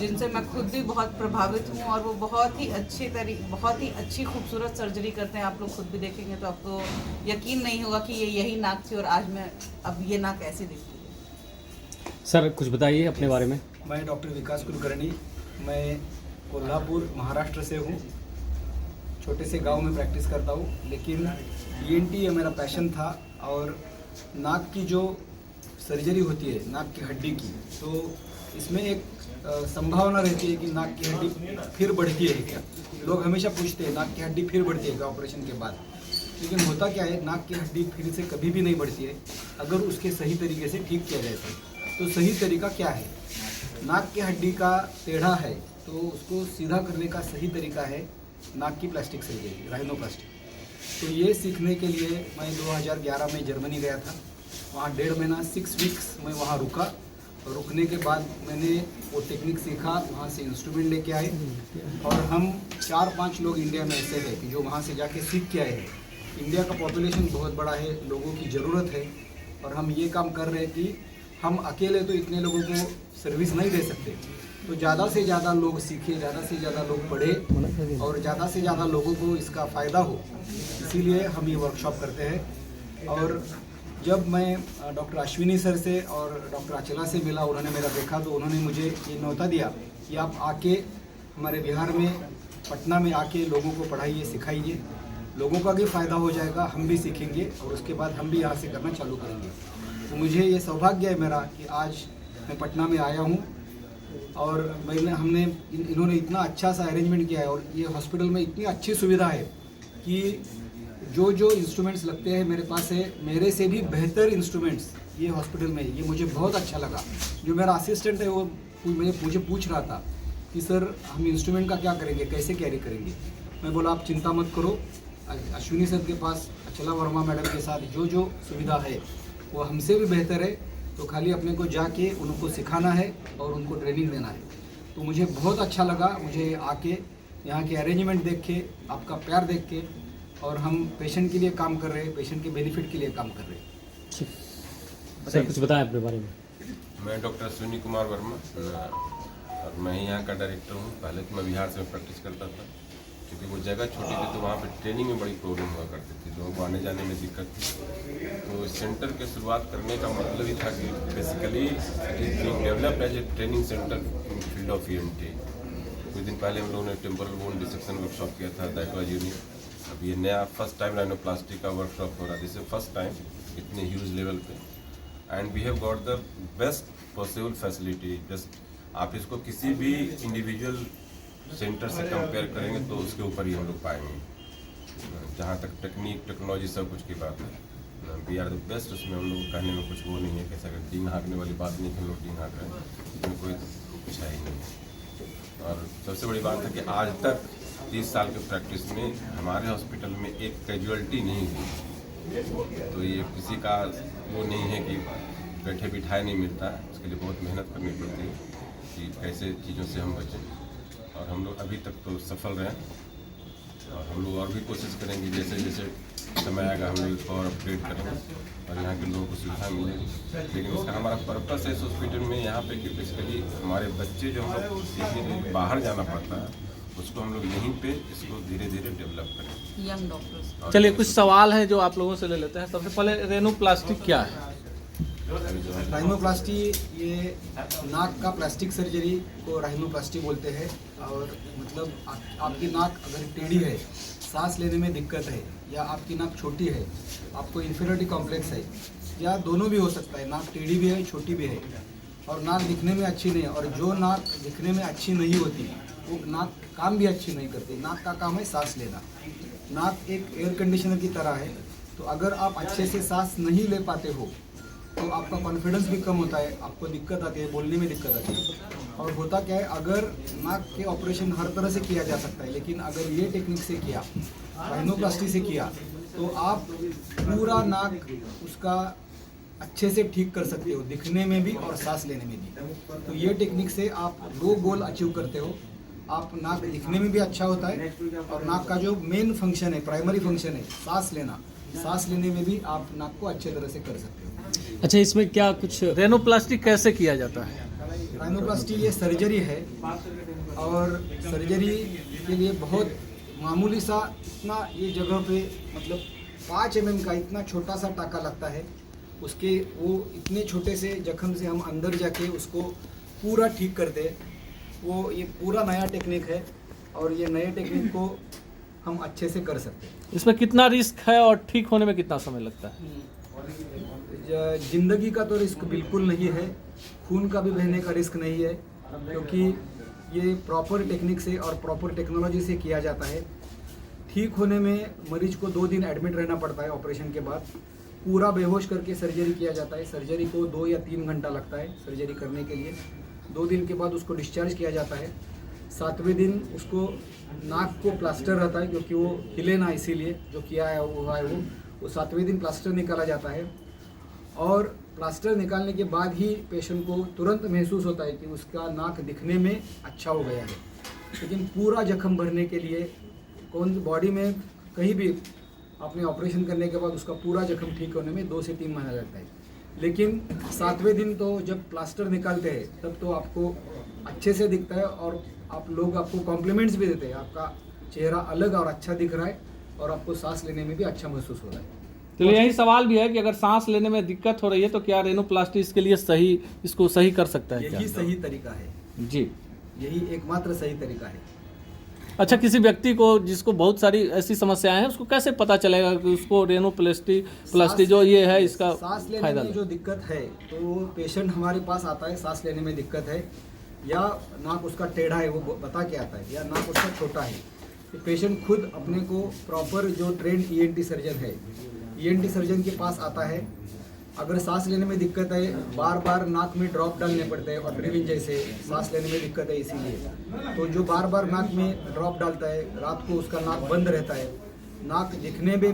जिनसे मैं खुद भी बहुत प्रभावित हूँ और वो बहुत ही अच्छी खूबसूरत सर्जरी करते हैं। आप लोग खुद भी देखेंगे तो आपको यकीन नहीं होगा कि ये यही नाक थी और आज मैं अब ये नाक ऐसी दिखती है। सर कुछ बताइए अपने बारे में। मैं डॉक्टर विकास कुलकर्णी, मैं कोल्हापुर महाराष्ट्र से हूँ। छोटे से गांव में प्रैक्टिस करता हूँ, लेकिन ईएनटी ये मेरा पैशन था। और नाक की जो सर्जरी होती है नाक की हड्डी की, तो इसमें एक संभावना रहती है कि नाक की हड्डी फिर बढ़ती है क्या। लोग हमेशा पूछते हैं नाक की हड्डी फिर बढ़ती है क्या ऑपरेशन के बाद, लेकिन होता क्या है, नाक की हड्डी फिर से कभी भी नहीं बढ़ती है अगर उसके सही तरीके से ठीक किया जाए तो सही तरीका क्या है? नाक की हड्डी का टेढ़ा है तो उसको सीधा करने का सही तरीका है नाक की प्लास्टिक सर्जरी, राइनोप्लास्टी। तो ये सीखने के लिए मैं 2011 में जर्मनी गया था। वहाँ 1.5 महीना 6 वीक्स मैं वहाँ रुका। रुकने के बाद मैंने वो टेक्निक सीखा, वहाँ से इंस्ट्रूमेंट लेके आए और हम 4-5 लोग इंडिया में ऐसे हैं कि जो वहाँ से जाके सीख के आए हैं। इंडिया का पॉपुलेशन बहुत बड़ा है, लोगों की ज़रूरत है और हम ये काम कर रहे हैं कि हम अकेले तो इतने लोगों को सर्विस नहीं दे सकते, तो ज़्यादा से ज़्यादा लोग सीखे, ज़्यादा से ज़्यादा लोग पढ़े और ज़्यादा से ज़्यादा लोगों को इसका फ़ायदा हो, इसीलिए हम ये वर्कशॉप करते हैं। और जब मैं डॉक्टर अश्विनी सर से और डॉक्टर अचला से मिला, उन्होंने मेरा देखा तो उन्होंने मुझे ये न्योता दिया कि आप आके हमारे बिहार में पटना में आके लोगों को पढ़ाइए, सिखाइए, लोगों का भी फ़ायदा हो जाएगा, हम भी सीखेंगे और उसके बाद हम भी यहाँ से करना चालू करेंगे। तो मुझे ये सौभाग्य है मेरा कि आज मैं पटना में आया हूँ और इन्होंने इतना अच्छा सा अरेंजमेंट किया है और ये हॉस्पिटल में इतनी अच्छी सुविधा है कि जो इंस्ट्रूमेंट्स लगते हैं मेरे पास है, मेरे से भी बेहतर इंस्ट्रूमेंट्स ये हॉस्पिटल में, ये मुझे बहुत अच्छा लगा। जो मेरा असिस्टेंट है वो मुझे पूछ रहा था कि सर हम इंस्ट्रूमेंट का क्या करेंगे, कैसे कैरी करेंगे। मैं बोला आप चिंता मत करो, अश्विनी सर के पास अचला वर्मा मैडम के साथ जो सुविधा है वो हमसे भी बेहतर है, तो खाली अपने को जाके उनको सिखाना है और उनको ट्रेनिंग देना है। तो मुझे बहुत अच्छा लगा, मुझे आके यहाँ के अरेंजमेंट देख के, आपका प्यार देख के, और हम पेशेंट के लिए काम कर रहे हैं, पेशेंट के बेनिफिट के लिए काम कर रहे हैं। सर कुछ बताएं अपने बारे में। मैं डॉक्टर अश्विनी कुमार वर्मा और मैं यहाँ का डायरेक्टर हूँ। पहले तो मैं बिहार से प्रैक्टिस करता था, क्योंकि वो जगह छोटी थी तो वहाँ पे ट्रेनिंग में बड़ी प्रॉब्लम हुआ करती थी, लोगों को आने जाने में दिक्कत थी। तो इस सेंटर की शुरुआत करने का मतलब ही था कि basically it is being developed as a training centre in field of ENT. कुछ दिन पहले हम लोगों ने टेम्पोरल बोन डिसेक्शन वर्कशॉप किया था, दैट वाज यूनिक। अब ये नया फर्स्ट टाइम राइनोप्लास्टी का वर्कशॉप हो रहा है, दिस इज फर्स्ट टाइम इतने ह्यूज लेवल पे, and we have got the best possible facility. Just आप इसको किसी भी इंडिविजुअल सेंटर से कंपेयर करेंगे तो उसके ऊपर ही हम लोग पाएंगे। जहाँ तक टेक्निक, टेक्नोलॉजी सब कुछ की बात है, वी आर द बेस्ट। उसमें हम लोग कहने में कुछ वो नहीं है, कैसा कि टीन हाँकने वाली बात नहीं कि हम लोग टीन हाँक रहे हैं, इसमें कोई कुछ है ही नहीं। और सबसे बड़ी बात है कि आज तक 30 साल के प्रैक्टिस में हमारे हॉस्पिटल में एक कैजुअलिटी नहीं हुई। तो ये किसी का वो नहीं है कि बैठे बिठाए नहीं मिलता है, उसके लिए बहुत मेहनत करनी पड़ती है कि कैसे चीज़ों से हम बचें। और हम लोग अभी तक तो सफल रहे और हम लोग और भी कोशिश करेंगे, जैसे जैसे समय आएगा हम लोग इसको और अपग्रेड करेंगे और यहाँ के लोगों को सुविधा मिलेगी। लेकिन उसका हमारा पर्पस है इस हॉस्पिटल में यहाँ पे कि बेसिकली हमारे बच्चे जो हम लोग सीखने के लिए बाहर जाना पड़ता है, उसको हम लोग यहीं पे इसको धीरे धीरे डेवलप करें। Young doctors. चलिए कुछ सवाल हैं जो आप लोगों से ले लेते हैं। सबसे पहले रेनोप्लास्टी क्या है? राइनोप्लास्टी ये नाक का प्लास्टिक सर्जरी को राइनोप्लास्टी बोलते हैं। और मतलब आपकी नाक अगर टेढ़ी है, सांस लेने में दिक्कत है, या आपकी नाक छोटी है, आपको इन्फीरियरिटी कॉम्प्लेक्स है, या दोनों भी हो सकता है, नाक टेढ़ी भी है छोटी भी है, और नाक दिखने में अच्छी नहीं है, और जो नाक दिखने में अच्छी नहीं होती वो नाक काम भी अच्छी नहीं करती। नाक का काम है सांस लेना। नाक एक एयर कंडीशनर की तरह है, तो अगर आप अच्छे से सांस नहीं ले पाते हो तो आपका कॉन्फिडेंस भी कम होता है, आपको दिक्कत आती है, बोलने में दिक्कत आती है। और होता क्या है, अगर नाक के ऑपरेशन हर तरह से किया जा सकता है, लेकिन अगर ये टेक्निक से किया, राइनोप्लास्टी से किया, तो आप पूरा नाक उसका अच्छे से ठीक कर सकते हो, दिखने में भी और सांस लेने में भी। तो ये टेक्निक से आप 2 गोल अचीव करते हो। आप नाक दिखने में भी अच्छा होता है और नाक का जो मेन फंक्शन है, प्राइमरी फंक्शन है सांस लेना, सांस लेने में भी आप नाक को अच्छे तरह से कर सकते हो। अच्छा, इसमें क्या कुछ रेनोप्लास्टी कैसे किया जाता है? राइनोप्लास्टी ये सर्जरी है और सर्जरी के लिए बहुत मामूली सा इतना ये जगह पे मतलब 5 mm का इतना छोटा सा टाका लगता है। उसके वो इतने छोटे से जख्म से हम अंदर जाके उसको पूरा ठीक करते हैं। वो ये पूरा नया टेक्निक है और ये नए टेक्निक को हम अच्छे से कर सकते हैं। इसमें कितना रिस्क है और ठीक होने में कितना समय लगता है? जिंदगी का तो रिस्क बिल्कुल नहीं है, खून का भी बहने का रिस्क नहीं है, क्योंकि ये प्रॉपर टेक्निक से और प्रॉपर टेक्नोलॉजी से किया जाता है। ठीक होने में मरीज को 2 दिन एडमिट रहना पड़ता है। ऑपरेशन के बाद पूरा बेहोश करके सर्जरी किया जाता है। सर्जरी को 2 या 3 घंटा लगता है सर्जरी करने के लिए। 2 दिन के बाद उसको डिस्चार्ज किया जाता है। 7वें दिन उसको नाक को प्लास्टर रहता है, क्योंकि वो हिले ना, इसीलिए जो किया है वो है वो 7वें दिन प्लास्टर निकाला जाता है। और प्लास्टर निकालने के बाद ही पेशेंट को तुरंत महसूस होता है कि उसका नाक दिखने में अच्छा हो गया है। लेकिन पूरा जख्म भरने के लिए कौन बॉडी में कहीं भी आपने ऑपरेशन करने के बाद उसका पूरा जख्म ठीक होने में 2 से 3 महीना लगता है। लेकिन 7वें दिन तो जब प्लास्टर निकालते हैं तब तो आपको अच्छे से दिखता है और आप लोग आपको कॉम्प्लीमेंट्स भी देते हैं। आपका चेहरा अलग और अच्छा दिख रहा है और आपको सांस लेने में भी अच्छा महसूस हो रहा है। तो यही सवाल भी है कि अगर सांस लेने में दिक्कत हो रही है तो क्या रेनोप्लास्टी इसके लिए इसको सही कर सकता है? यही सही तरीका है जी, यही एकमात्र सही तरीका है। अच्छा, किसी व्यक्ति को जिसको बहुत सारी ऐसी समस्याएं हैं उसको कैसे पता चलेगा कि उसको रेनोप्लास्टी जो ये है इसका सांस लेने फायदा में जो दिक्कत है तो पेशेंट हमारे पास आता है, सांस लेने में दिक्कत है या नाक उसका टेढ़ा है वो बता के आता है, या नाक उसका छोटा है। तो पेशेंट खुद अपने को प्रॉपर जो ट्रेंड ENT सर्जन है, ENT सर्जन के पास आता है। अगर सांस लेने में दिक्कत है, बार बार नाक में ड्रॉप डालने पड़ते हैं, ऑड्रिविन जैसे सांस लेने में दिक्कत है इसीलिए, तो जो बार बार नाक में ड्रॉप डालता है रात को उसका नाक बंद रहता है, नाक दिखने में भी